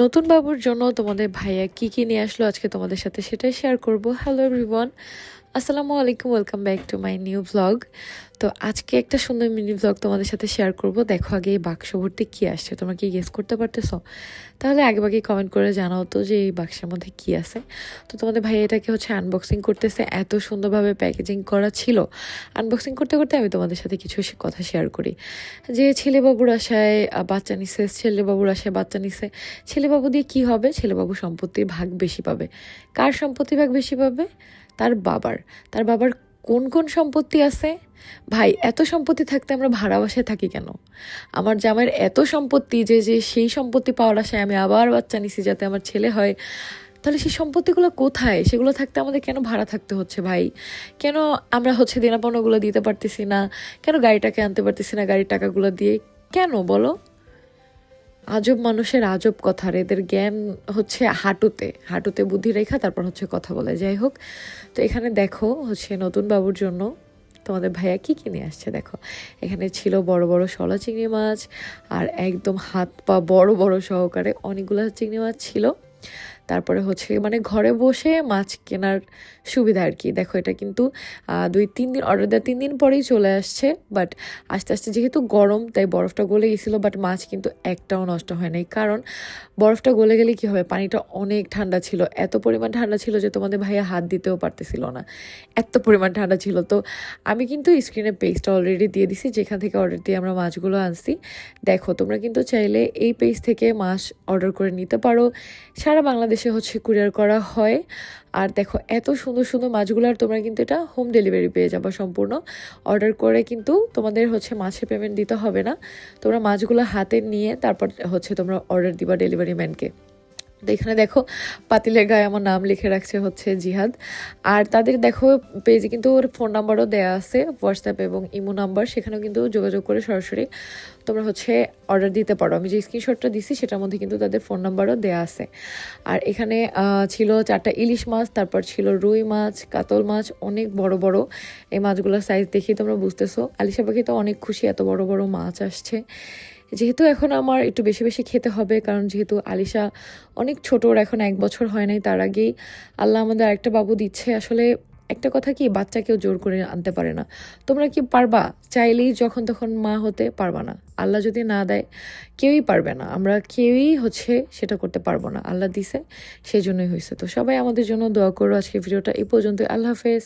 নতুন বাবুর জন্য তোমাদের ভাইয়া কি নিয়ে আসলো আজকে তোমাদের সাথে সেটাই শেয়ার করব। হ্যালো এভরিওয়ান, আসসালামু আলাইকুম, welcome back to my new vlog. তো আজকে একটা সুন্দর মিনি ভ্লগ তোমাদের সাথে শেয়ার করব। দেখো আগে এই বাক্স ভর্তি কী আসছে, তোমরা কি গেস করতে পারতেছো? তাহলে আগে কমেন্ট করে জানাও তো যে এই বাক্সের মধ্যে কি আছে। তো তোমাদের ভাইয়া এটাকে আনবক্সিং করতেছে, এত সুন্দরভাবে প্যাকেজিং করা ছিল। আনবক্সিং করতে করতে আমি তোমাদের সাথে কিছু কথা শেয়ার করি। যে ছেলেবাবুর আশায় বাচ্চা নিছে, ছেলেবাবুর আশায় বাচ্চা নিছে, ছেলেবাবু দিয়ে কি হবে? ছেলেবাবু সম্পত্তির ভাগ বেশি পাবে। কার সম্পত্তির ভাগ বেশি পাবে? তার বাবার। তার বাবার কোন সম্পত্তি আছে? ভাই, এত সম্পত্তি থাকতে আমরা ভাড়া বাসায় থাকি কেন? আমার জামাইয়ের এত সম্পত্তি যে যে সেই সম্পত্তি পাওয়ার আশায় আমি আবার বাচ্চা নিছি যাতে আমার ছেলে হয়। তাহলে সেই সম্পত্তিগুলো কোথায়? সেগুলো থাকতে আমাদের কেন ভাড়া থাকতে হচ্ছে ভাই? কেন আমরা দেনাপণ্যগুলো দিতে পারতেছি না? কেন গাড়িটাকে আনতে পারতেছি না গাড়ির টাকাগুলো দিয়ে? কেন বলো? আজব মানুষের আজব কথা, এদের জ্ঞান হাঁটুতে হাঁটুতে বুদ্ধি রেখা, তারপর কথা বলে। যাই হোক, তো এখানে দেখো নতুন বাবুর জন্য তোমাদের ভাইয়া কি নিয়ে আসছে। দেখো, এখানে ছিল বড় বড় শলা চিংড়ি মাছ, আর একদম হাত পা বড় বড় সহকারে অনেকগুলো চিংড়ি মাছ ছিল। তারপরে ঘরে বসে মাছ কেনার সুবিধা আর কি। দেখো, এটা কিন্তু 2-3 দিন অর্ডার দেওয়া 3 দিন পরেই চলে আসছে। বাট আস্তে আস্তে যেহেতু গরম, তাই বরফটা গলে গেছিলো, বাট মাছ কিন্তু একটাও নষ্ট হয় নাই। কারণ বরফটা গলে গেলে কি হবে, পানিটা অনেক ঠান্ডা ছিল, এত পরিমাণ ঠান্ডা ছিল যে তোমাদের ভাইয়া হাত দিতেও পারতেছিল না, এত পরিমাণ ঠান্ডা ছিল। তো আমি কিন্তু স্ক্রিনে পেজটা অলরেডি দিয়ে দিছি, যেখান থেকে অর্ডার দিয়ে আমরা মাছগুলো আনছি। দেখো, তোমরা কিন্তু চাইলে এই পেজ থেকে মাছ অর্ডার করে নিতে পারো। সারা বাংলাদেশে কুরিয়ার করা হয়। আর দেখো, এত সুন্দর সুন্দর মাছগুলো, আর তোমরা কিন্তু এটা হোম ডেলিভারি পেয়ে যাবো সম্পূর্ণ। অর্ডার করে কিন্তু তোমাদের মাছের পেমেন্ট দিতে হবে না। তোমরা মাছগুলো হাতে নিয়ে তারপর তোমরা অর্ডার দিবা ডেলিভারি ম্যানকে। তো এখানে দেখো, পাতিলের গায়ে আমার নাম লিখে রাখছে জিহাদ। আর তাদের দেখো পেজে কিন্তু ওর ফোন নাম্বারও দেওয়া আছে, হোয়াটসঅ্যাপ এবং ইমো নাম্বার, সেখানেও কিন্তু যোগাযোগ করে সরাসরি তোমরা অর্ডার দিতে পারো। আমি যে স্ক্রিনশটটা দিছি সেটার মধ্যে কিন্তু তাদের ফোন নাম্বারও দেওয়া আছে। আর এখানে ছিল 4টা ইলিশ মাছ, তারপর ছিল রুই মাছ, কাতল মাছ, অনেক বড় বড়। এই মাছগুলোর সাইজ দেখেই তোমরা বুঝতেছো। আলিশা পাখি তো অনেক খুশি, এত বড় বড় মাছ আসছে। যেহেতু এখন আমার একটু বেশি খেতে হবে, কারণ যেহেতু আলিশা অনেক ছোট, ওর এখন 1 বছর হয় নাই, তার আগেই আল্লাহ আমাদের আরেকটা বাবু দিচ্ছে। আসলে একটা কথা কি, বাচ্চা কেউ জোর করে আনতে পারে না। তোমরা কি পারবা? চাইলেই যখন তখন মা হতে পারবা না। আল্লাহ যদি না দেয়, কেউই পারবে না। আমরা কেউই সেটা করতে পারবো না। আল্লাহ দিছে, সেই জন্যই হয়েছে। তো সবাই আমাদের জন্য দোয়া করো। আজকে ভিডিওটা এই পর্যন্ত। আল্লাহ হাফেজ।